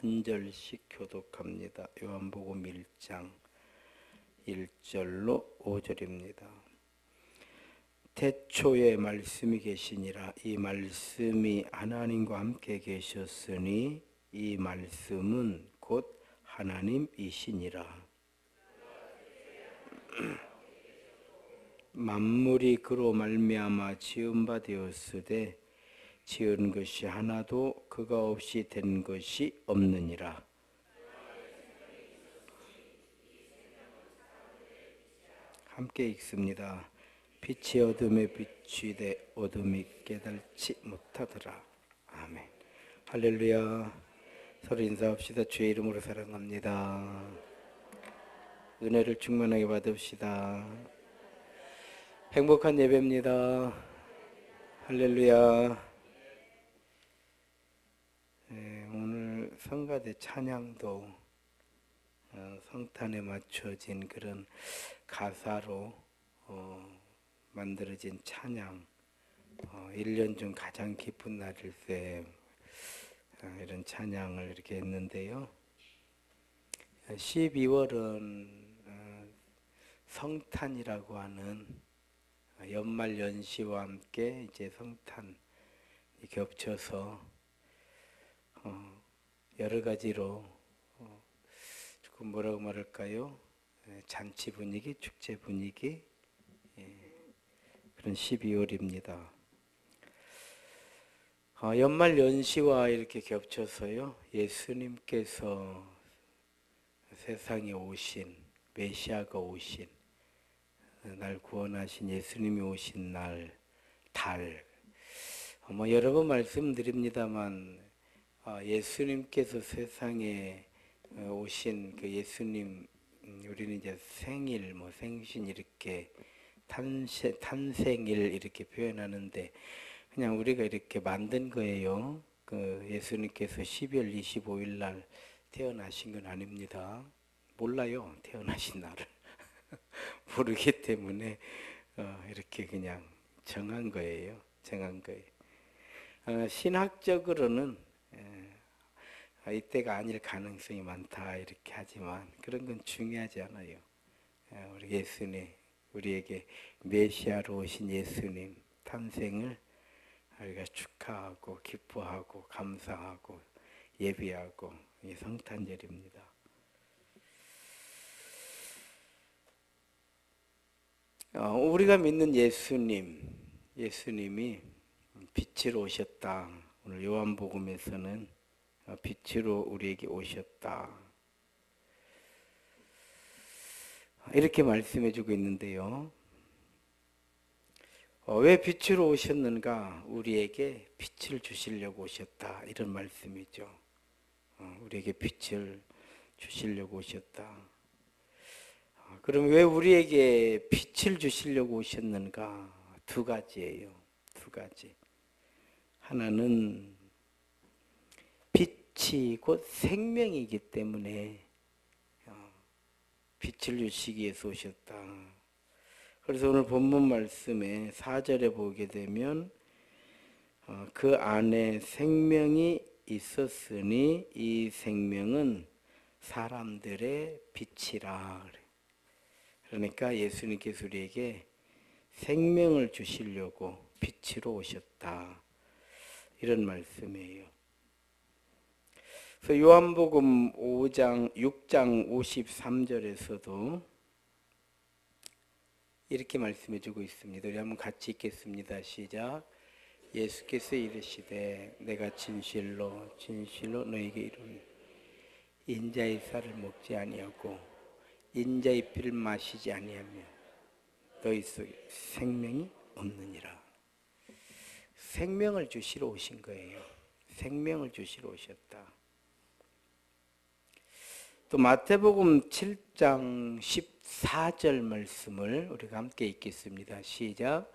한 절씩 교독합니다. 요한복음 1장 1절로 5절입니다. 태초에 말씀이 계시니라. 이 말씀이 하나님과 함께 계셨으니 이 말씀은 곧 하나님이시니라. 만물이 그로 말미암아 지은 바 되었으되 지은 것이 하나도 그가 없이 된 것이 없느니라. 함께 읽습니다. 빛이 어둠에 비추되 어둠이 깨달지 못하더라. 아멘. 할렐루야. 서로 인사합시다. 주의 이름으로 사랑합니다. 은혜를 충만하게 받읍시다. 행복한 예배입니다. 할렐루야. 오늘 성가대 찬양도 성탄에 맞춰진 그런 가사로 만들어진 찬양, 1년 중 가장 기쁜 날일세, 이런 찬양을 이렇게 했는데요. 12월은 성탄이라고 하는 연말 연시와 함께 이제 성탄이 겹쳐서 여러 가지로 조금 뭐라고 말할까요? 잔치 분위기, 축제 분위기, 그런 12월입니다. 연말 연시와 이렇게 겹쳐서요, 예수님께서 세상에 오신, 메시아가 오신, 날 구원하신 예수님이 오신 날, 달, 여러 번 말씀드립니다만, 예수님께서 세상에 오신 그 예수님, 우리는 이제 생일, 생신 이렇게 탄생일 이렇게 표현하는데 그냥 우리가 이렇게 만든 거예요. 그 예수님께서 12월 25일 날 태어나신 건 아닙니다. 몰라요, 태어나신 날을. 모르기 때문에 이렇게 그냥 정한 거예요. 신학적으로는 이때가 아닐 가능성이 많다 이렇게 하지만 그런 건 중요하지 않아요. 우리 예수님, 우리에게 메시아로 오신 예수님 탄생을 우리가 축하하고 기뻐하고 감사하고 예비하고 이 성탄절입니다. 우리가 믿는 예수님이 빛으로 오셨다. 오늘 요한복음에서는 빛으로 우리에게 오셨다. 이렇게 말씀해주고 있는데요. 왜 빛으로 오셨는가? 우리에게 빛을 주시려고 오셨다. 이런 말씀이죠. 우리에게 빛을 주시려고 오셨다. 그럼 왜 우리에게 빛을 주시려고 오셨는가? 두 가지예요. 두 가지. 하나는 빛이 곧 생명이기 때문에 빛을 주시기 위해서 오셨다. 그래서 오늘 본문 말씀에 4절에 보게 되면 그 안에 생명이 있었으니 이 생명은 사람들의 빛이라. 그러니까 예수님께서 우리에게 생명을 주시려고 빛으로 오셨다. 이런 말씀이에요. 그래서 요한복음 6장 53절에서도 이렇게 말씀해주고 있습니다. 우리 한번 같이 읽겠습니다. 시작. 예수께서 이르시되 내가 진실로 너에게 이르노니 인자의 살을 먹지 아니하고 인자의 피를 마시지 아니하면 너희 속에 생명이 없느니라. 생명을 주시러 오신 거예요. 생명을 주시러 오셨다. 또 마태복음 7장 14절 말씀을 우리가 함께 읽겠습니다. 시작.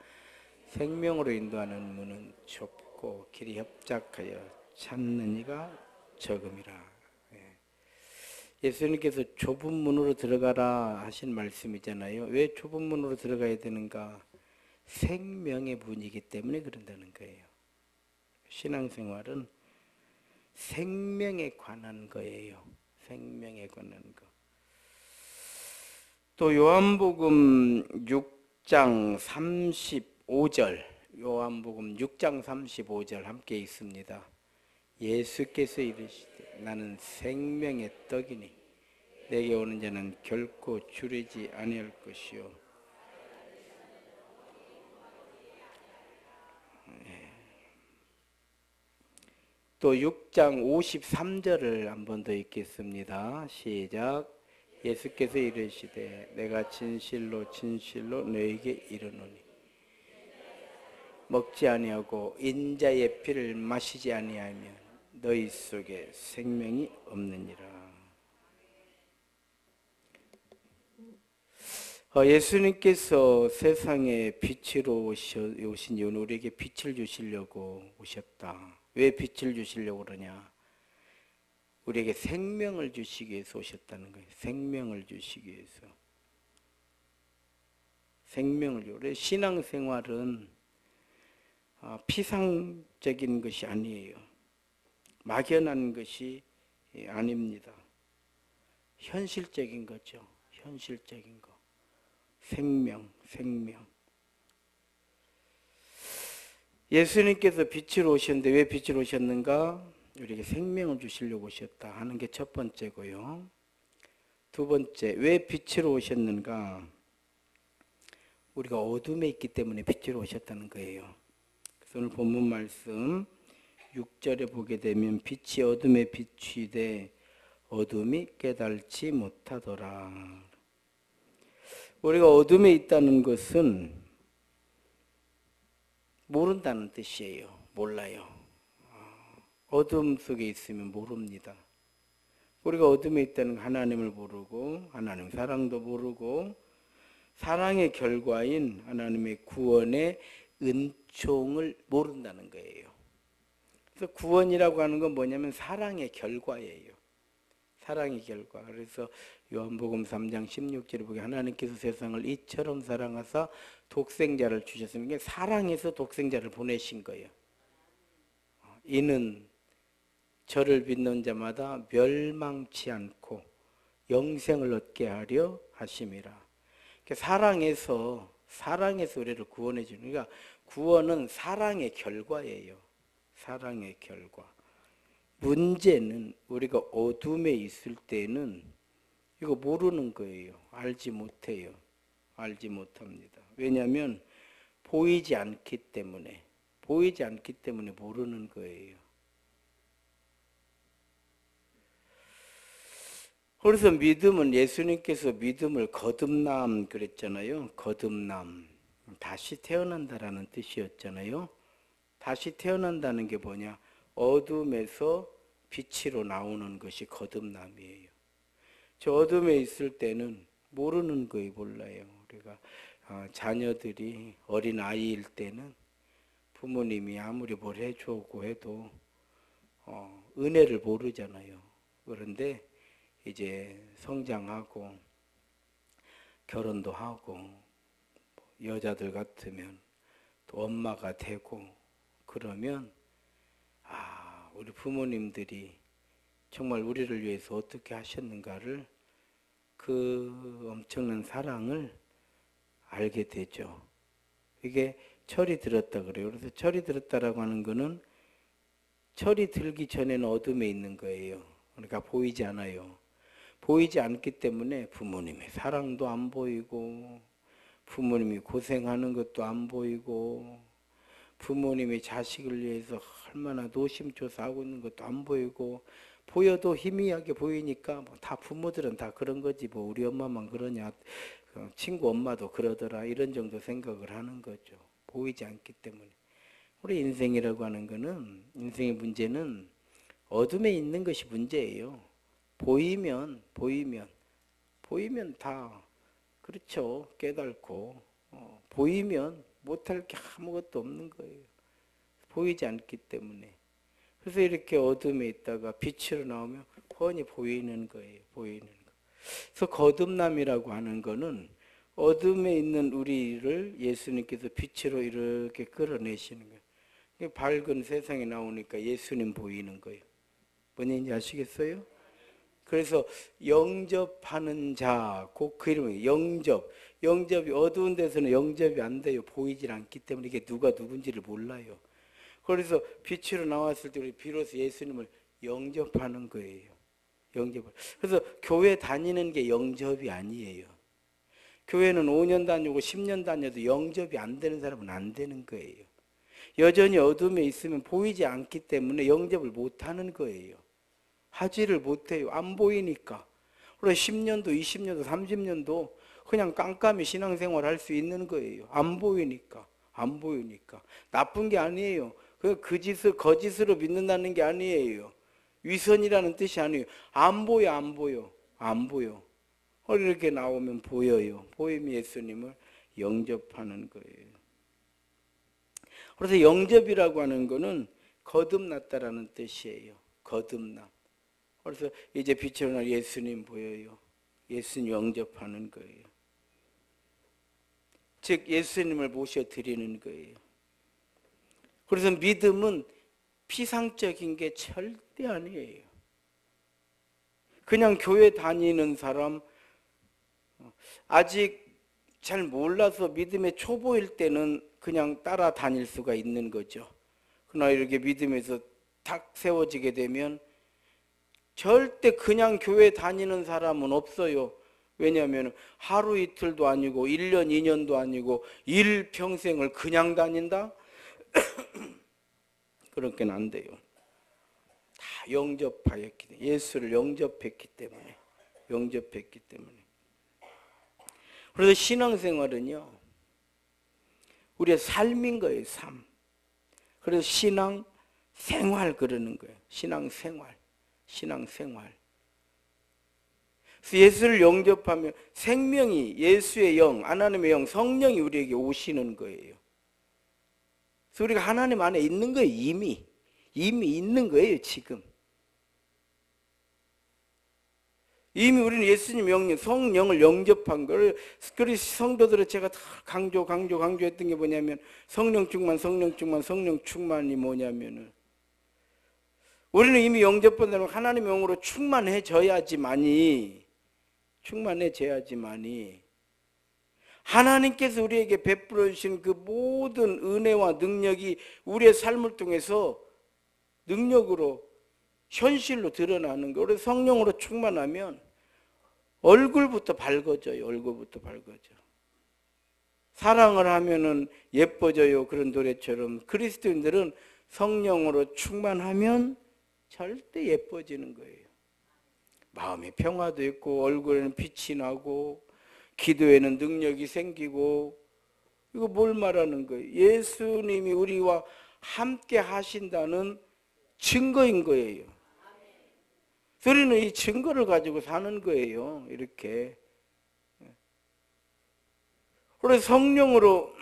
생명으로 인도하는 문은 좁고 길이 협착하여 찾는 이가 적음이라. 예수님께서 좁은 문으로 들어가라 하신 말씀이잖아요. 왜 좁은 문으로 들어가야 되는가? 생명의 문이기 때문에 그런다는 거예요. 신앙생활은 생명에 관한 거예요. 생명에 관한 거. 또 요한복음 6장 35절, 요한복음 6장 35절 함께 있습니다. 예수께서 이르시되 나는 생명의 떡이니 내게 오는 자는 결코 줄이지 아니할 것이요. 또 6장 53절을 한 번 더 읽겠습니다. 시작. 예수께서 이르시되 내가 진실로 진실로 너에게 이르노니 먹지 아니하고 인자의 피를 마시지 아니하면 너희 속에 생명이 없느니라. 예수님께서 세상에 빛으로 오신 이유는 우리에게 빛을 주시려고 오셨다. 왜 빛을 주시려고 그러냐? 우리에게 생명을 주시기 위해서 오셨다는 거예요. 생명을 주시기 위해서. 생명을 주고. 우리 신앙생활은 피상적인 것이 아니에요. 막연한 것이 아닙니다. 현실적인 거죠. 현실적인 거. 생명. 예수님께서 빛으로 오셨는데 왜 빛으로 오셨는가? 우리에게 생명을 주시려고 오셨다 하는 게 첫 번째고요. 두 번째, 왜 빛으로 오셨는가? 우리가 어둠에 있기 때문에 빛으로 오셨다는 거예요. 그래서 오늘 본문 말씀 6절에 보게 되면 빛이 어둠에 비추되 어둠이 깨달지 못하더라. 우리가 어둠에 있다는 것은 모른다는 뜻이에요. 몰라요. 어둠 속에 있으면 모릅니다. 우리가 어둠에 있다는 하나님을 모르고 하나님 사랑도 모르고 사랑의 결과인 하나님의 구원의 은총을 모른다는 거예요. 그래서 구원이라고 하는 건 뭐냐면 사랑의 결과예요. 사랑의 결과. 그래서 요한복음 3장 16절에 보게 하나님께서 세상을 이처럼 사랑하사 독생자를 주셨으니 사랑해서 독생자를 보내신 거예요. 이는 저를 믿는 자마다 멸망치 않고 영생을 얻게 하려 하심이라. 사랑해서 우리를 구원해 주는, 그러니까 구원은 사랑의 결과예요. 사랑의 결과. 문제는 우리가 어둠에 있을 때는 이거 모르는 거예요. 알지 못해요. 알지 못합니다. 왜냐하면 보이지 않기 때문에 모르는 거예요. 그래서 믿음은 예수님께서 믿음을 거듭남 그랬잖아요. 거듭남. 다시 태어난다라는 뜻이었잖아요. 다시 태어난다는 게 뭐냐? 어둠에서 빛으로 나오는 것이 거듭남이에요. 저 어둠에 있을 때는 모르는 거예요. 몰라요. 우리가 자녀들이 어린 아이일 때는 부모님이 아무리 뭘 해주고 해도 은혜를 모르잖아요. 그런데 이제 성장하고 결혼도 하고 여자들 같으면 또 엄마가 되고 그러면 우리 부모님들이 정말 우리를 위해서 어떻게 하셨는가를 그 엄청난 사랑을 알게 되죠. 이게 철이 들었다 그래요. 그래서 철이 들었다라고 하는 거는 철이 들기 전에는 어둠에 있는 거예요. 그러니까 보이지 않아요. 보이지 않기 때문에 부모님의 사랑도 안 보이고 부모님이 고생하는 것도 안 보이고 부모님이 자식을 위해서 얼마나 노심초사하고 있는 것도 안 보이고 보여도 희미하게 보이니까 다 부모들은 다 그런 거지 뭐 우리 엄마만 그러냐 친구 엄마도 그러더라 이런 정도 생각을 하는 거죠. 보이지 않기 때문에. 우리 인생이라고 하는 거는 인생의 문제는 어둠에 있는 것이 문제예요. 보이면 다 그렇죠. 깨닫고 보이면 못할 게 아무것도 없는 거예요. 보이지 않기 때문에. 그래서 이렇게 어둠에 있다가 빛으로 나오면 훤히 보이는 거예요. 보이는 거. 그래서 거듭남이라고 하는 거는 어둠에 있는 우리를 예수님께서 빛으로 이렇게 끌어내시는 거예요. 밝은 세상에 나오니까 예수님 보이는 거예요. 뭔 얘기인지 아시겠어요? 그래서 영접하는 자, 곧 그 이름이 영접. 영접이 어두운 데서는 영접이 안 돼요. 보이질 않기 때문에 이게 누가 누군지를 몰라요. 그래서 빛으로 나왔을 때 우리 비로소 예수님을 영접하는 거예요. 영접. 그래서 교회 다니는 게 영접이 아니에요. 교회는 5년 다니고 10년 다녀도 영접이 안 되는 사람은 안 되는 거예요. 여전히 어둠에 있으면 보이지 않기 때문에 영접을 못 하는 거예요. 하지를 못해요. 안 보이니까. 그래서 10년도, 20년도, 30년도 그냥 깜깜이 신앙생활 할 수 있는 거예요. 안 보이니까. 안 보이니까. 나쁜 게 아니에요. 그 짓을 거짓으로 믿는다는 게 아니에요. 위선이라는 뜻이 아니에요. 안 보여, 안 보여. 안 보여. 이렇게 나오면 보여요. 보이면 예수님을 영접하는 거예요. 그래서 영접이라고 하는 거는 거듭났다라는 뜻이에요. 거듭남. 그래서 이제 빛으로 날 예수님 보여요. 예수님 영접하는 거예요. 즉 예수님을 모셔드리는 거예요. 그래서 믿음은 피상적인 게 절대 아니에요. 그냥 교회 다니는 사람, 아직 잘 몰라서 믿음의 초보일 때는 그냥 따라다닐 수가 있는 거죠. 그러나 이렇게 믿음에서 탁 세워지게 되면 절대 그냥 교회 다니는 사람은 없어요. 왜냐하면 하루 이틀도 아니고 1년 2년도 아니고 일평생을 그냥 다닌다? 그렇게는 안 돼요. 다 영접하였기 때문에, 예수를 영접했기 때문에, 영접했기 때문에. 그래서 신앙생활은요, 우리의 삶인 거예요, 삶. 그래서 신앙생활 그러는 거예요. 신앙생활. 신앙생활. 그래서 예수를 영접하면 생명이, 예수의 영, 하나님의 영, 성령이 우리에게 오시는 거예요. 그래서 우리가 하나님 안에 있는 거예요, 이미. 이미 있는 거예요, 지금. 이미 우리는 예수님 영령, 성령을 영접한 걸. 그래서 성도들을 제가 다 강조했던 게 뭐냐면 성령 충만이 뭐냐면은 우리는 이미 영접받는 하나님의 영으로 충만해져야지만이 하나님께서 우리에게 베풀어 주신 그 모든 은혜와 능력이 우리의 삶을 통해서 능력으로 현실로 드러나는 거. 그래서 성령으로 충만하면 얼굴부터 밝아져요. 얼굴부터 밝아져. 사랑을 하면은 예뻐져요. 그런 노래처럼 그리스도인들은 성령으로 충만하면 절대 예뻐지는 거예요. 마음에 평화도 있고 얼굴에는 빛이 나고 기도에는 능력이 생기고. 이거 뭘 말하는 거예요? 예수님이 우리와 함께 하신다는 증거인 거예요. 우리는 이 증거를 가지고 사는 거예요. 이렇게. 그래서 성령으로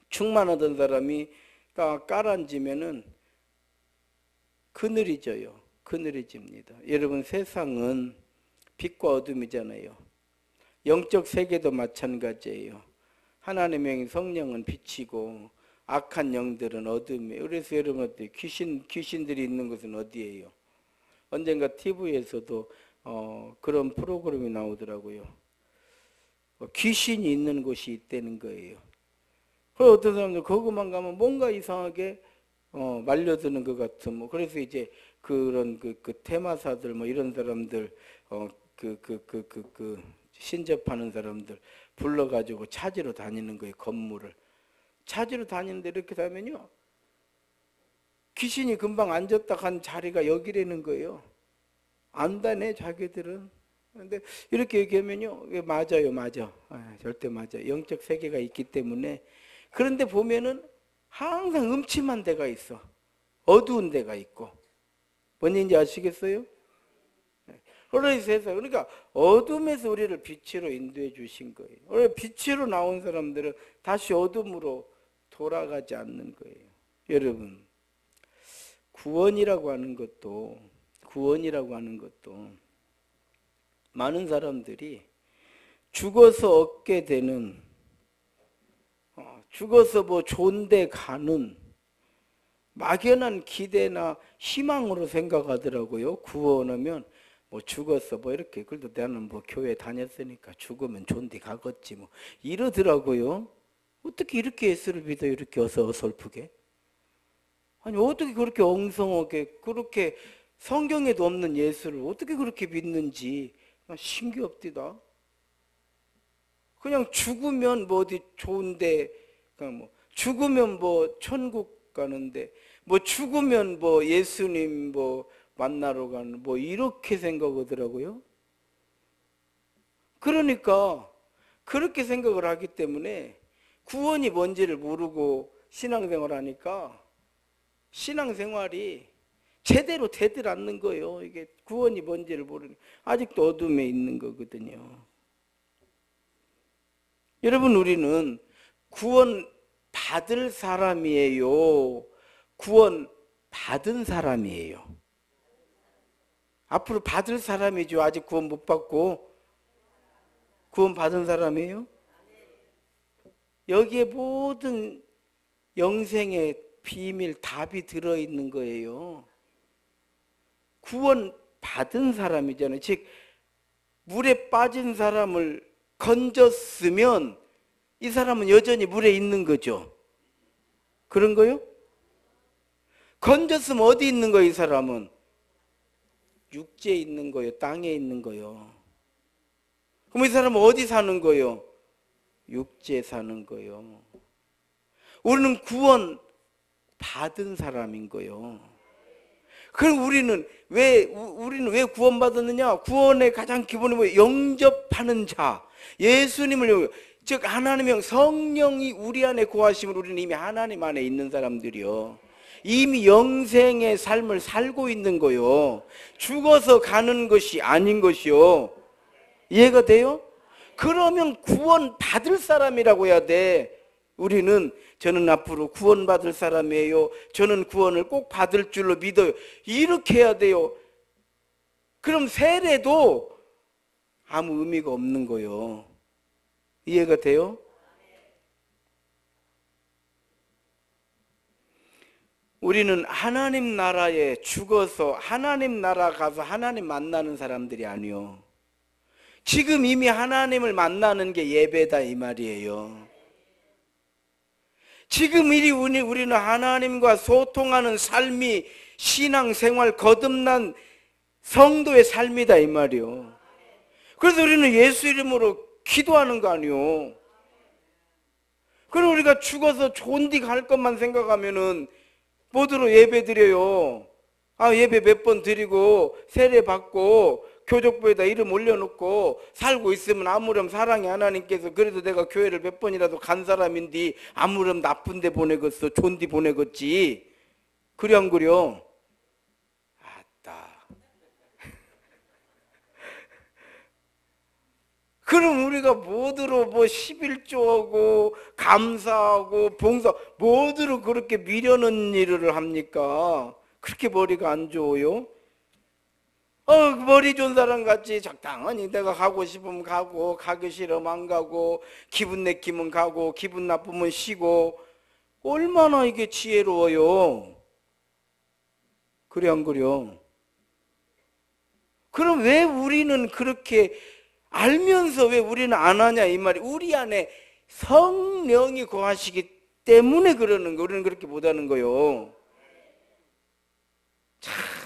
충만하던 사람이 딱 깔아앉으면은 그늘이 져요. 그늘이 집니다. 여러분, 세상은 빛과 어둠이잖아요. 영적 세계도 마찬가지예요. 하나님의 영, 성령은 빛이고 악한 영들은 어둠이에요. 그래서 여러분 어때요? 귀신들이 있는 곳은 어디예요? 언젠가 TV에서도 그런 프로그램이 나오더라고요. 귀신이 있는 곳이 있다는 거예요. 그래서 어떤 사람들 거기만 가면 뭔가 이상하게 말려드는 것 같은 뭐. 그래서 이제 그런 그 테마사들 뭐 이런 사람들 신접하는 사람들 불러가지고 찾으러 다니는 거예요. 건물을 찾으러 다니는데 이렇게 하면요, 귀신이 금방 앉았다 간 자리가 여기라는 거예요. 안다네 자기들은. 근데 이렇게 얘기하면요, 맞아요, 맞아. 절대 맞아. 영적 세계가 있기 때문에. 그런데 보면은 항상 음침한 데가 있어. 어두운 데가 있고. 뭔지 아시겠어요? 그러니까 어둠에서 우리를 빛으로 인도해 주신 거예요. 빛으로 나온 사람들은 다시 어둠으로 돌아가지 않는 거예요. 여러분, 구원이라고 하는 것도 많은 사람들이 죽어서 얻게 되는, 죽어서 뭐 좋은 데 가는, 막연한 기대나 희망으로 생각하더라고요. 구원하면 뭐 죽었어 뭐 이렇게. 그래도 나는 뭐 교회 다녔으니까 죽으면 존디 가겠지 뭐 이러더라고요. 어떻게 이렇게 예수를 믿어 이렇게 어설프게? 아니 어떻게 그렇게 엉성하게 그렇게 성경에도 없는 예수를 어떻게 그렇게 믿는지 신기합디다. 그냥 죽으면 뭐 어디 좋은데, 그냥 뭐 죽으면 뭐 천국 가는데, 뭐 죽으면 뭐 예수님 뭐 만나러 가는 뭐 이렇게 생각하더라고요. 그러니까 그렇게 생각을 하기 때문에 구원이 뭔지를 모르고 신앙생활 하니까 신앙생활이 제대로 되질 않는 거예요. 이게 구원이 뭔지를 모르는, 아직도 어둠에 있는 거거든요. 여러분, 우리는 구원 받을 사람이에요? 구원 받은 사람이에요? 앞으로 받을 사람이죠. 아직 구원 못 받고 구원 받은 사람이에요? 여기에 모든 영생의 비밀, 답이 들어있는 거예요. 구원 받은 사람이잖아요. 즉 물에 빠진 사람을 건졌으면 이 사람은 여전히 물에 있는 거죠. 그런 거요? 건졌으면 어디 있는 거예요, 이 사람은? 육지에 있는 거예요, 땅에 있는 거예요. 그럼 이 사람은 어디 사는 거예요? 육지에 사는 거예요. 우리는 구원 받은 사람인 거예요. 그럼 우리는 왜 구원받았느냐? 구원의 가장 기본이 뭐예요? 영접하는 자, 예수님을, 즉 하나님의 성령이 우리 안에 거하심을 우리는 이미 하나님 안에 있는 사람들이요. 이미 영생의 삶을 살고 있는 거요. 죽어서 가는 것이 아닌 것이요. 이해가 돼요? 그러면 구원 받을 사람이라고 해야 돼. 우리는 저는 앞으로 구원받을 사람이에요. 저는 구원을 꼭 받을 줄로 믿어요. 이렇게 해야 돼요. 그럼 세례도 아무 의미가 없는 거예요. 이해가 돼요? 우리는 하나님 나라에 죽어서 하나님 나라 가서 하나님 만나는 사람들이 아니요. 지금 이미 하나님을 만나는 게 예배다 이 말이에요. 지금 우리는 하나님과 소통하는 삶이 신앙생활 거듭난 성도의 삶이다 이 말이요. 그래서 우리는 예수 이름으로 기도하는 거 아니요. 그럼 우리가 죽어서 좋은 데 갈 것만 생각하면은 뭐들어 예배 드려요. 예배 몇 번 드리고 세례 받고 교족부에다 이름 올려놓고 살고 있으면 아무렴 사랑의 하나님께서 그래도 내가 교회를 몇 번이라도 간 사람인데 아무렴 나쁜 데 보내겠어, 좋은 데 보내겠지. 그래 안 그려? 아따. 그럼 우리가 뭐들어 뭐 11조하고 감사하고 봉사 뭐들어 그렇게 미련한 일을 합니까? 그렇게 머리가 안 좋아요? 머리 좋은 사람 같이 적당하니 내가 가고 싶으면 가고 가기 싫으면 안 가고 기분 내키면 가고 기분 나쁘면 쉬고 얼마나 이게 지혜로워요. 그래 안 그래요? 그럼 왜 우리는 그렇게 알면서 왜 우리는 안 하냐 이 말이. 우리 안에 성령이 거하시기 때문에 그러는 거. 우리는 그렇게 못하는 거요.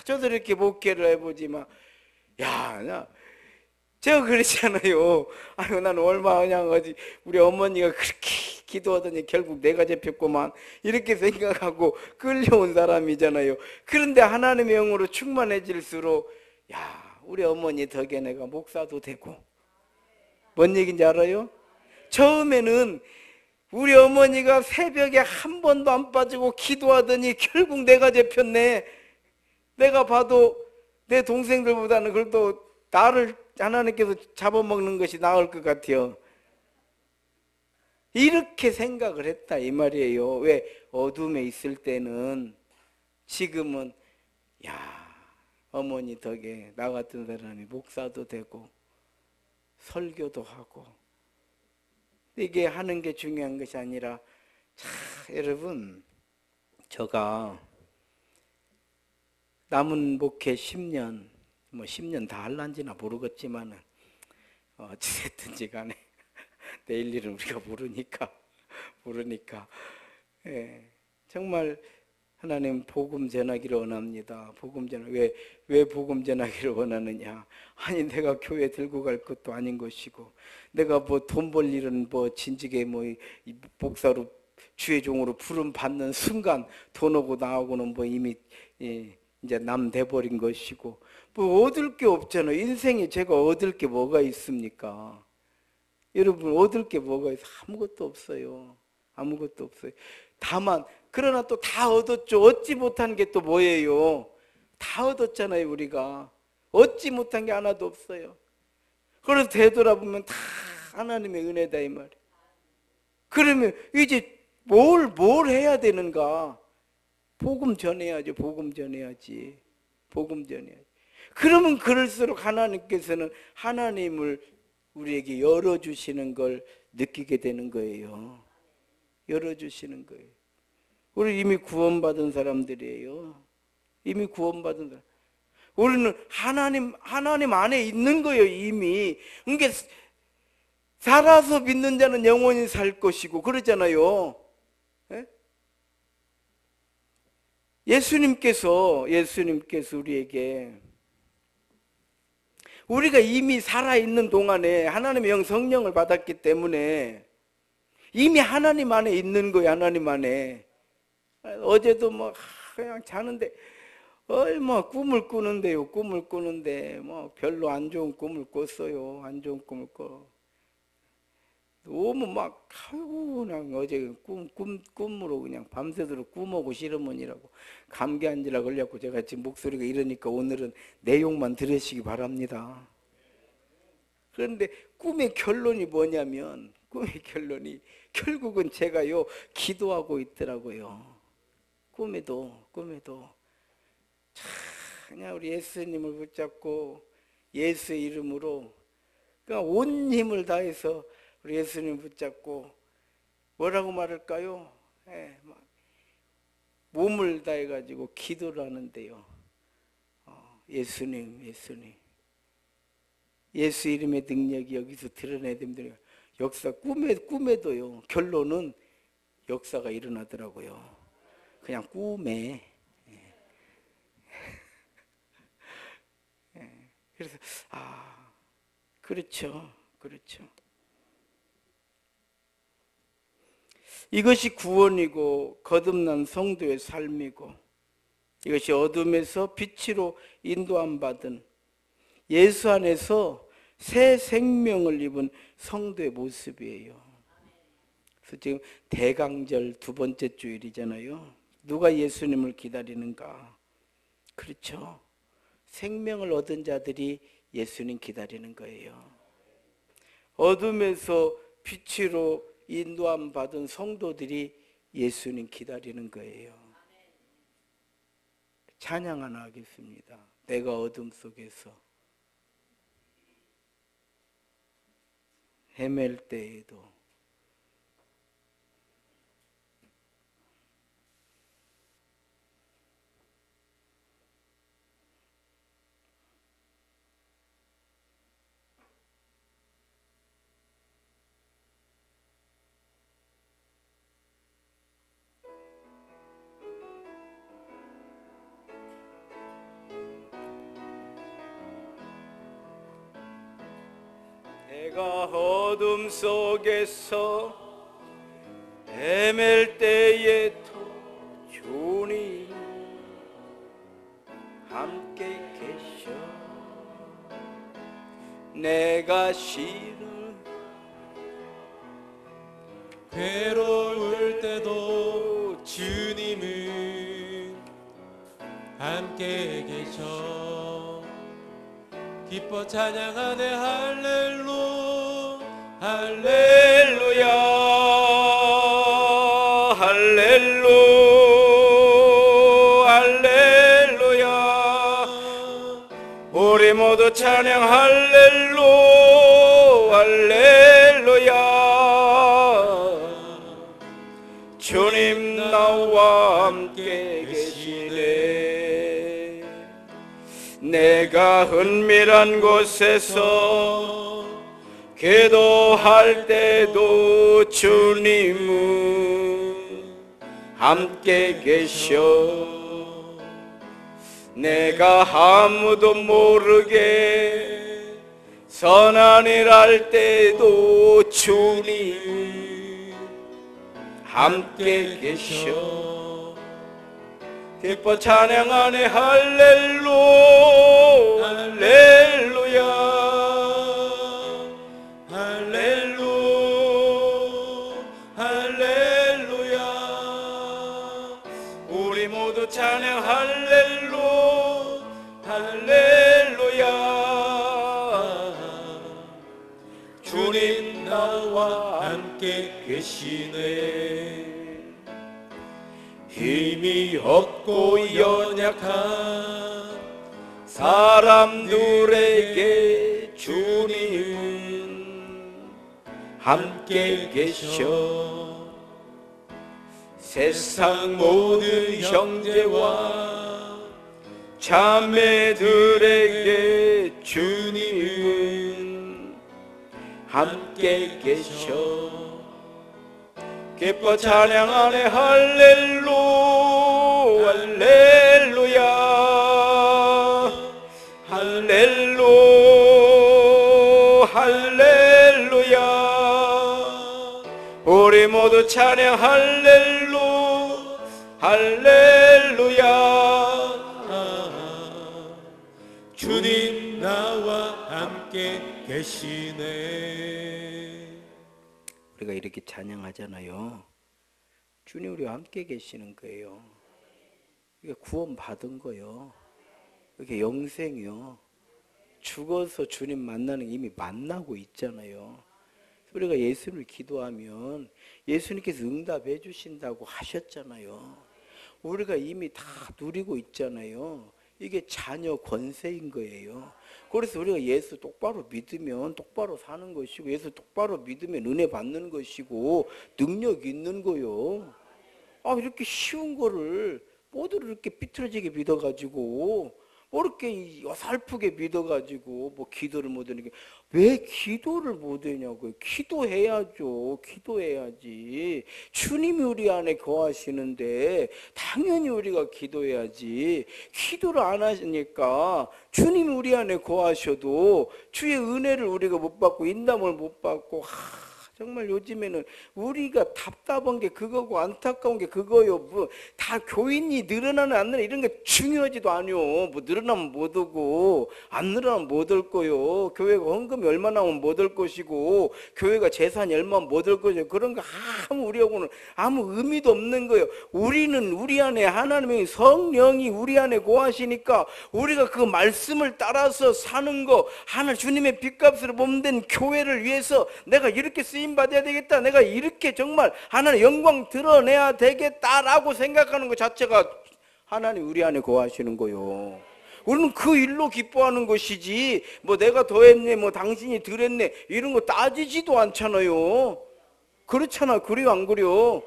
저도 이렇게 목회를 해보지만 제가 그랬잖아요. 아유 나는 얼마 그냥 어디 우리 어머니가 그렇게 기도하더니 결국 내가 잡혔구만 이렇게 생각하고 끌려온 사람이잖아요. 그런데 하나님의 영으로 충만해질수록 우리 어머니 덕에 내가 목사도 되고. 뭔 얘기인지 알아요? 처음에는 우리 어머니가 새벽에 한 번도 안 빠지고 기도하더니 결국 내가 잡혔네. 내가 봐도 내 동생들보다는 그래도 나를 하나님께서 잡아먹는 것이 나을 것 같아요. 이렇게 생각을 했다 이 말이에요. 왜? 어둠에 있을 때는. 지금은 어머니 덕에 나 같은 사람이 목사도 되고 설교도 하고. 이게 하는 게 중요한 것이 아니라 여러분 제가 남은 목회 10년, 뭐 10년 다 할란지나 모르겠지만은 어찌됐든지 간에 내일 일은 우리가 모르니까 예, 정말 하나님 복음 전하기를 원합니다. 복음 전하 왜 복음 전하기를 원하느냐? 아니 내가 교회 들고 갈 것도 아닌 것이고, 내가 뭐 돈 벌 일은 뭐 진직에 뭐 목사로 주의 종으로 부름 받는 순간 돈 오고 나오고는 뭐 이미 이제 남 돼버린 것이고, 뭐 얻을 게 없잖아요. 인생에 제가 얻을 게 뭐가 있습니까? 여러분 얻을 게 뭐가 있어? 아무것도 없어요. 아무것도 없어요. 다만 그러나 또 다 얻었죠. 얻지 못한 게 또 뭐예요? 다 얻었잖아요. 우리가 얻지 못한 게 하나도 없어요. 그래서 되돌아보면 다 하나님의 은혜다 이 말이에요. 그러면 이제 뭘 해야 되는가? 복음 전해야죠. 복음 전해야지. 복음 전해야지. 그러면 그럴수록 하나님께서는 하나님을 우리에게 열어주시는 걸 느끼게 되는 거예요. 열어주시는 거예요. 우리 이미 구원받은 사람들이에요. 이미 구원받은 사람. 우리는 하나님 안에 있는 거예요. 이미. 그러니까 살아서 믿는 자는 영원히 살 것이고 그러잖아요. 예? 예수님께서 우리에게, 우리가 이미 살아있는 동안에 하나님의 영 성령을 받았기 때문에 이미 하나님 안에 있는 거예요. 하나님 안에. 어제도 뭐 그냥 자는데 얼마 꿈을 꾸는데요. 꿈을 꾸는데 뭐 별로 안 좋은 꿈을 꿨어요. 안 좋은 꿈을 꿔. 너무 막 아이고 그냥 어제 꿈으로 그냥 밤새도록 꿈하고 싫으면이라고 감기 한 지라 걸렸고, 제가 지금 목소리가 이러니까 오늘은 내용만 들으시기 바랍니다. 그런데 꿈의 결론이 뭐냐면, 꿈의 결론이 결국은 제가요 기도하고 있더라고요. 꿈에도 그냥 우리 예수님을 붙잡고 예수의 이름으로 그냥 온 힘을 다해서 우리 예수님 붙잡고 뭐라고 말할까요? 몸을 다해가지고 기도를 하는데요. 예수님 예수 이름의 능력이 여기서 드러내야 됩니다. 역사 꿈에도요. 결론은 역사가 일어나더라고요. 그냥 꿈에. 그래서 그렇죠. 이것이 구원이고 거듭난 성도의 삶이고, 이것이 어둠에서 빛으로 인도함 받은 예수 안에서 새 생명을 입은 성도의 모습이에요. 그래서 지금 대강절 두 번째 주일이잖아요. 누가 예수님을 기다리는가? 그렇죠. 생명을 얻은 자들이 예수님 기다리는 거예요. 어둠에서 빛으로 인도함 받은 성도들이 예수님 기다리는 거예요. 찬양 하나 하겠습니다. 내가 어둠 속에서 헤맬 때에도 내가 어둠 속에서 헤맬 때에도 주님 함께 계셔. 내가 싫은 괴로울 때도 주님은 함께 계셔. 기뻐 찬양하네 할렐루야 할렐루야. 우리 모두 찬양 할렐루야. 주님 나와 함께 계시네. 내가 은밀한 곳에서 기도할 때도 주님은 함께 계셔. 내가 아무도 모르게 선한 일 할 때도 주님 함께 계셔. 기뻐 찬양하네 할렐루 할렐루야 할렐루 할렐루야. 우리 모두 찬양 할렐루 할렐루야. 주님 나와 함께 계시네. 힘이 없고 연약한 사람들에게 주님은 함께 계셔. 세상 모든 형제와 자매들에게 주님은 함께 계셔. 기뻐 찬양하네 할렐루 할렐루야 할렐루 할렐루야. 우리 모두 찬양 할렐루 할렐루야. 주님 나와 함께 계시네. 우리가 이렇게 찬양하잖아요. 주님 우리와 함께 계시는 거예요. 이게 구원 받은 거요. 이게 영생이요. 죽어서 주님 만나는 게 이미 만나고 있잖아요. 우리가 예수를 기도하면 예수님께서 응답해 주신다고 하셨잖아요. 우리가 이미 다 누리고 있잖아요. 이게 자녀 권세인 거예요. 그래서 우리가 예수 똑바로 믿으면 똑바로 사는 것이고, 예수 똑바로 믿으면 은혜 받는 것이고 능력 있는 거요. 이렇게 쉬운 거를 모두를 이렇게 삐뚤어지게 믿어가지고 뭐 이렇게 어설프게 믿어가지고 뭐 기도를 못하는 게, 왜 기도를 못하냐고요. 기도해야죠. 기도해야지. 주님이 우리 안에 거하시는데 당연히 우리가 기도해야지. 기도를 안 하시니까 주님이 우리 안에 거하셔도 주의 은혜를 우리가 못 받고 인담을 못 받고, 정말 요즘에는 우리가 답답한 게 그거고 안타까운 게 그거요. 뭐 다 교인이 늘어나는 안 늘어나 이런 게 중요하지도 않요. 뭐 늘어나면 못 오고 안 늘어나면 못 올 거요. 교회가 헌금이 얼마 나오면 못 올 것이고 교회가 재산이 얼마 못 올 것이고, 그런 거 아무 우리하고는 아무 의미도 없는 거예요. 우리는 우리 안에 하나님의 성령이 우리 안에 거하시니까 우리가 그 말씀을 따라서 사는 거, 하나 주님의 빚값으로 몸된 교회를 위해서 내가 이렇게 쓰임 받아야 되겠다, 내가 이렇게 정말 하나님 영광 드러내야 되겠다라고 생각하는 것 자체가 하나님 우리 안에 거하시는 거요. 우리는 그 일로 기뻐하는 것이지 뭐 내가 더 했네, 뭐 당신이 덜 했네, 이런 거 따지지도 않잖아요. 그렇잖아. 그래요 안 그래요?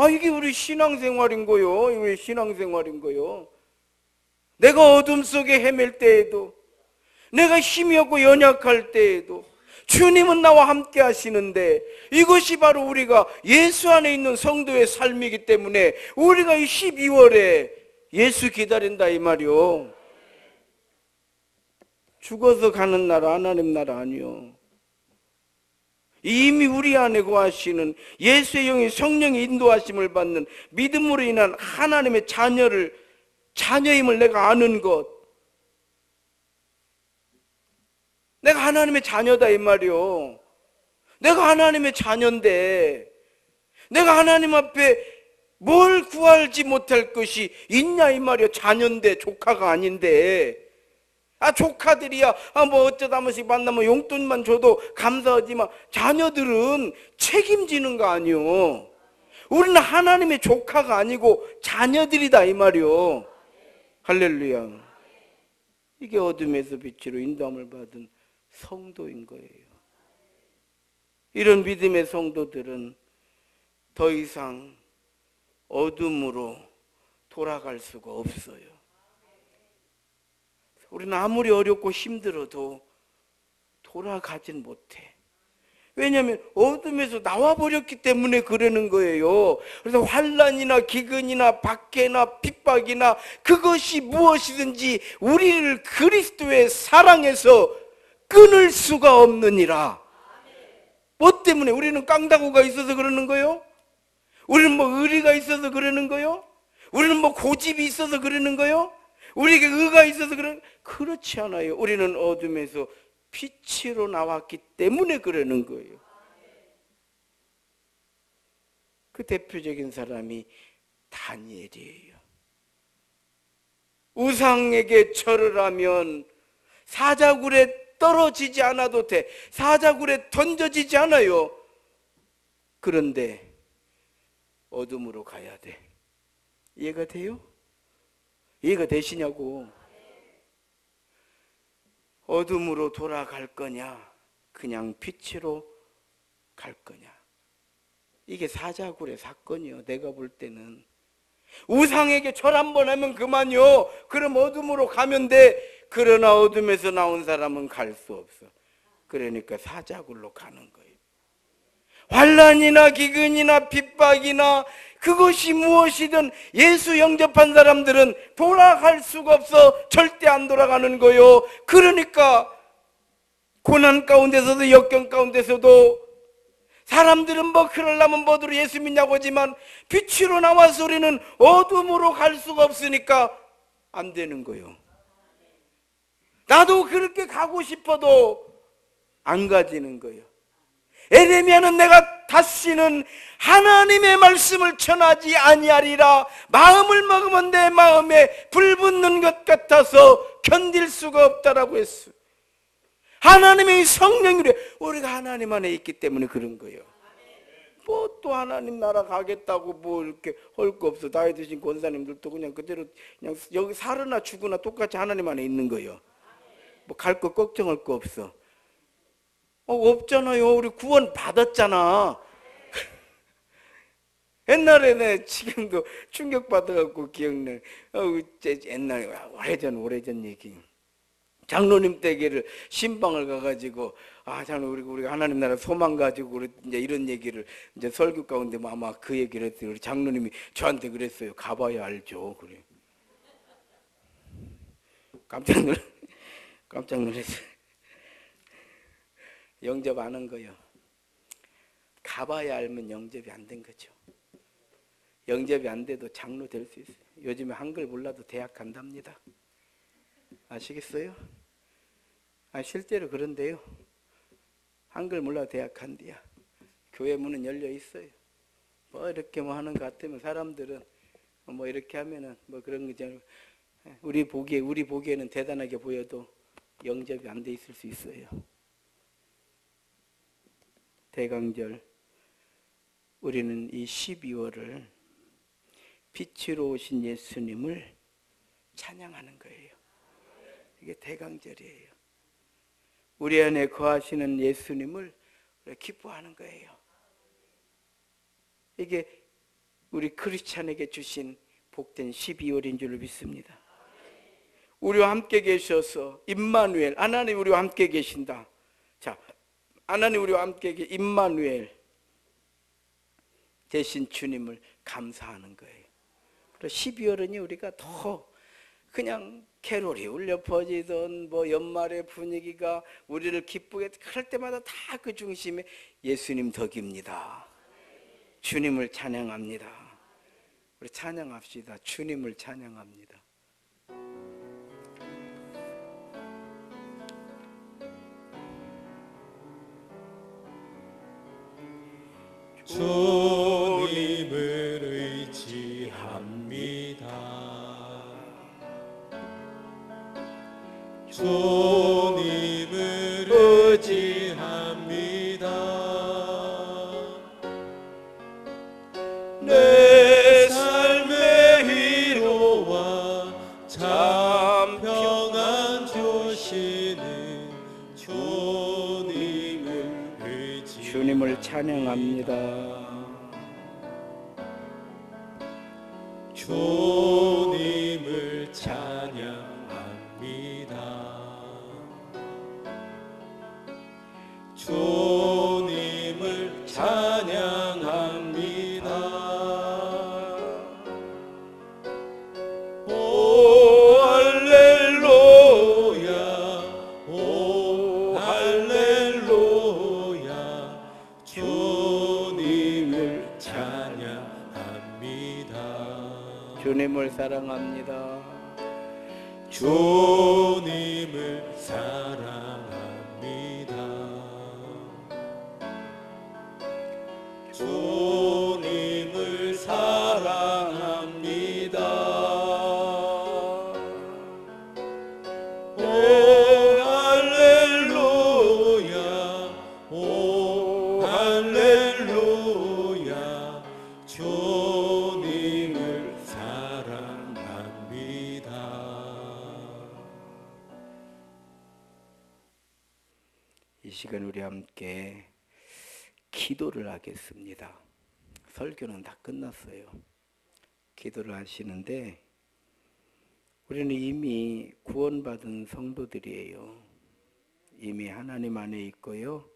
이게 우리 신앙생활인 거요. 우리 신앙생활인 거요. 내가 어둠 속에 헤맬 때에도, 내가 힘이 없고 연약할 때에도 주님은 나와 함께 하시는데, 이것이 바로 우리가 예수 안에 있는 성도의 삶이기 때문에 우리가 이 12월에 예수 기다린다 이 말이요. 죽어서 가는 나라, 하나님 나라 아니요. 이미 우리 안에 거하시는 예수의 영이 성령의 인도하심을 받는 믿음으로 인한 하나님의 자녀임을 내가 아는 것, 내가 하나님의 자녀다 이 말이요. 내가 하나님의 자녀인데 내가 하나님 앞에 뭘 구하지 못할 것이 있냐 이 말이요. 자녀인데, 조카가 아닌데. 조카들이야 뭐 어쩌다 한 번씩 만나면 용돈만 줘도 감사하지만 자녀들은 책임지는 거 아니요. 우리는 하나님의 조카가 아니고 자녀들이다 이 말이요. 할렐루야. 이게 어둠에서 빛으로 인도함을 받은 성도인 거예요. 이런 믿음의 성도들은 더 이상 어둠으로 돌아갈 수가 없어요. 우리는 아무리 어렵고 힘들어도 돌아가진 못해. 왜냐하면 어둠에서 나와버렸기 때문에 그러는 거예요. 그래서 환난이나 기근이나 박해나 핍박이나 그것이 무엇이든지 우리를 그리스도의 사랑에서 끊을 수가 없느니라. 뭐 때문에? 우리는 깡다구가 있어서 그러는 거요? 우리는 뭐 의리가 있어서 그러는 거요? 우리는 뭐 고집이 있어서 그러는 거요? 우리에게 의가 있어서 그렇지 않아요. 우리는 어둠에서 빛으로 나왔기 때문에 그러는 거예요. 그 대표적인 사람이 다니엘이에요. 우상에게 절을 하면 사자굴에 떨어지지 않아도 돼. 사자굴에 던져지지 않아요. 그런데 어둠으로 가야 돼. 이해가 돼요? 이해가 되시냐고. 어둠으로 돌아갈 거냐, 그냥 빛으로 갈 거냐. 이게 사자굴의 사건이요. 내가 볼 때는 우상에게 절 한 번 하면 그만요. 그럼 어둠으로 가면 돼. 그러나 어둠에서 나온 사람은 갈 수 없어. 그러니까 사자굴로 가는 거예요. 환난이나 기근이나 핍박이나 그것이 무엇이든 예수 영접한 사람들은 돌아갈 수가 없어. 절대 안 돌아가는 거요. 그러니까 고난 가운데서도 역경 가운데서도 사람들은 뭐 그러려면 뭐로 예수 믿냐고 하지만 빛으로 나와서 우리는 어둠으로 갈 수가 없으니까 안 되는 거요. 나도 그렇게 가고 싶어도 안 가지는 거요. 에레미야는 내가 다시는 하나님의 말씀을 전하지 아니하리라. 마음을 먹으면 내 마음에 불 붙는 것 같아서 견딜 수가 없다라고 했어. 하나님의 성령이래. 우리가 하나님 안에 있기 때문에 그런 거예요. 뭐 또 하나님 나라 가겠다고 뭐 이렇게 할 거 없어. 나이 드신 권사님들도 그냥 그대로 그냥 여기 살으나 죽으나 똑같이 하나님 안에 있는 거예요. 뭐 갈 거 걱정할 거 없어. 없잖아요. 우리 구원 받았잖아. 옛날에 지금도 충격받아갖고 기억나. 옛날에 오래전 얘기. 장로님 댁에를 신방을 가가지고 장로님 우리가 하나님 나라 소망 가지고 이제 이런 얘기를 이제 설교 가운데 아마 그 얘기를 했어요. 우리 장로님이 저한테 그랬어요. 가봐야 알죠. 그래. 깜짝 놀랐어요. 영접 안 한 거요. 가봐야 알면 영접이 안 된 거죠. 영접이 안 돼도 장로 될 수 있어요. 요즘에 한글 몰라도 대학 간답니다. 아시겠어요? 실제로 그런데요. 한글 몰라도 대학 간대야. 교회 문은 열려 있어요. 뭐 이렇게 뭐 하는 것 같으면 사람들은 뭐 이렇게 하면은 뭐 그런 거죠. 우리 보기에는 대단하게 보여도 영접이 안 돼 있을 수 있어요. 대강절 우리는 이 12월을 빛으로 오신 예수님을 찬양하는 거예요. 이게 대강절이에요. 우리 안에 거하시는 예수님을 기뻐하는 거예요. 이게 우리 크리스찬에게 주신 복된 12월인 줄 믿습니다. 우리와 함께 계셔서 임마누엘, 하나님 우리와 함께 계신다. 자, 하나님 우리와 함께 계신 임마누엘 대신 주님을 감사하는 거예요. 그래서 12월은요 우리가 더 그냥 캐롤이 울려 퍼지던 뭐 연말의 분위기가 우리를 기쁘게 할 때마다 다 그 중심에 예수님 덕입니다. 주님을 찬양합니다. 우리 찬양합시다. 주님을 찬양합니다. 주님을 의지합니다. 주님을 의지합니다. 내 삶의 위로와 참 평안 주시는 주님을 의지합니다. 주님을 찬양합니다. 주님을 찬양합니다. 주님을 찬양합니다. 오 할렐루야 오 할렐루야 주님을 찬양합니다. 주님을 사랑합니다. 주님을 사랑합니다. 주님을 사랑합니다. 오 할렐루야 오 할렐루야 주님을 사랑합니다. 이 시간 우리 함께 기도를 하겠습니다. 설교는 다 끝났어요. 기도를 하시는데 우리는 이미 구원받은 성도들이에요. 이미 하나님 안에 있고요.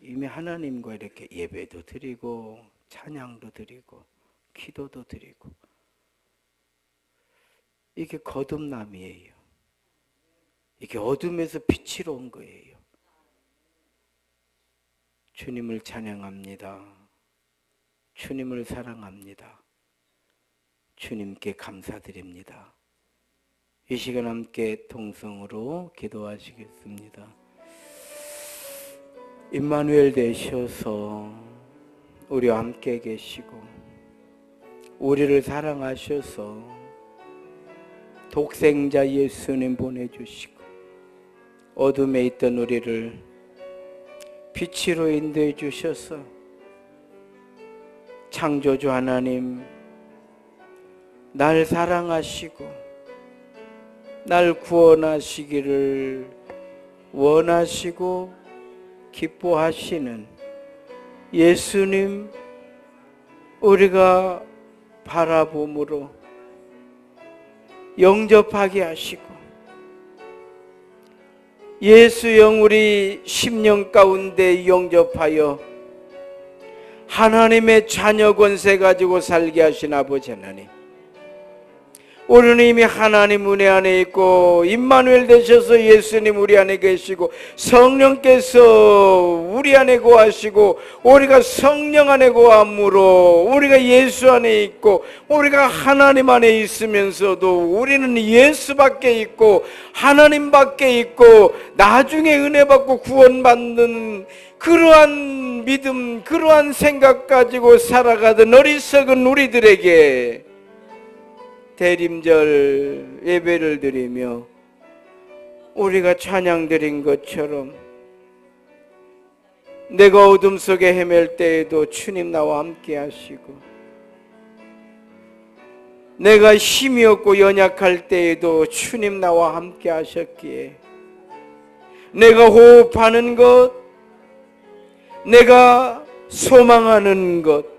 이미 하나님과 이렇게 예배도 드리고 찬양도 드리고 기도도 드리고 이게 거듭남이에요. 이게 어둠에서 빛으로 온 거예요. 주님을 찬양합니다. 주님을 사랑합니다. 주님께 감사드립니다. 이 시간 함께 통성으로 기도하시겠습니다. 임마누엘 되셔서 우리와 함께 계시고 우리를 사랑하셔서 독생자 예수님 보내주시고 어둠에 있던 우리를 빛으로 인도해 주셔서 창조주 하나님 날 사랑하시고 날 구원하시기를 원하시고 기뻐하시는 예수님 우리가 바라봄으로 영접하게 하시고 예수영 우리 심령 가운데 영접하여 하나님의 자녀 권세 가지고 살게 하신 아버지 하나님, 우리는 이미 하나님 은혜 안에 있고 임마누엘 되셔서 예수님 우리 안에 계시고 성령께서 우리 안에 거하시고 우리가 성령 안에 거함으로 우리가 예수 안에 있고 우리가 하나님 안에 있으면서도 우리는 예수밖에 있고 하나님밖에 있고 나중에 은혜 받고 구원받는 그러한 믿음, 그러한 생각 가지고 살아가던 어리석은 우리들에게 대림절 예배를 드리며 우리가 찬양 드린 것처럼 내가 어둠 속에 헤맬 때에도 주님 나와 함께 하시고 내가 힘이 없고 연약할 때에도 주님 나와 함께 하셨기에 내가 호흡하는 것, 내가 소망하는 것,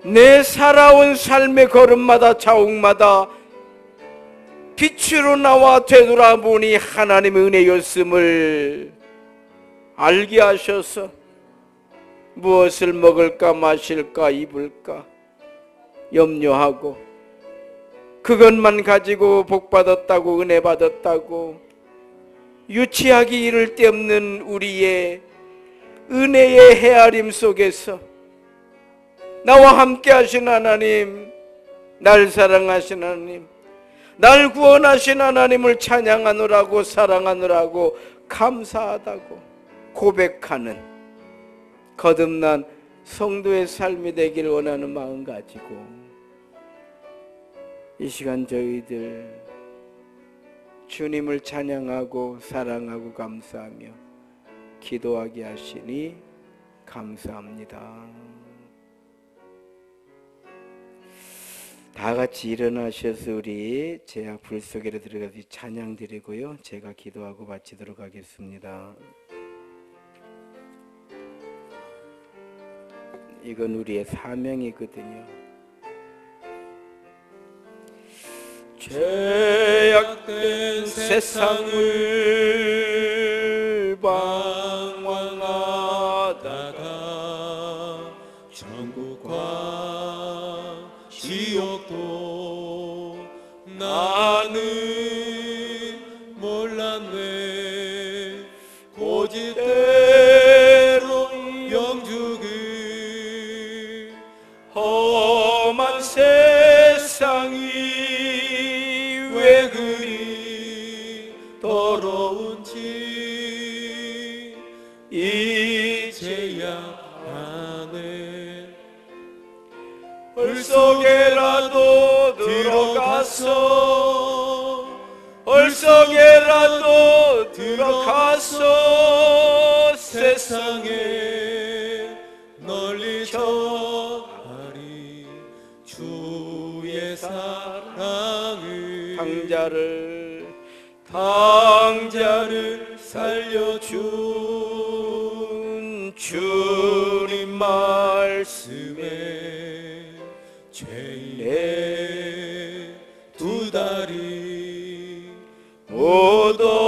내 살아온 삶의 걸음마다 자욱마다 빛으로 나와 되돌아보니 하나님의 은혜였음을 알게 하셔서 무엇을 먹을까 마실까 입을까 염려하고 그것만 가지고 복받았다고 은혜 받았다고 유치하기 이를 데 없는 우리의 은혜의 헤아림 속에서 나와 함께 하신 하나님, 날 사랑하신 하나님, 날 구원하신 하나님을 찬양하느라고 사랑하느라고 감사하다고 고백하는 거듭난 성도의 삶이 되기를 원하는 마음 가지고 이 시간 저희들 주님을 찬양하고 사랑하고 감사하며 기도하게 하시니 감사합니다. 다 같이 일어나셔서 우리 제약 불 속에 들어가서 찬양 드리고요. 제가 기도하고 마치도록 하겠습니다. 이건 우리의 사명이거든요. 죄악된 세상을 방황 나는 몰랐네 고집대로 영주길 험한 세상이 왜 그리 더러운지 이제야 아네 얼속에라도 들어가서 세상에 널리 전하리 주의 사랑을 당자를 살려준 주님 말씀에 죄인의 두 다리 모두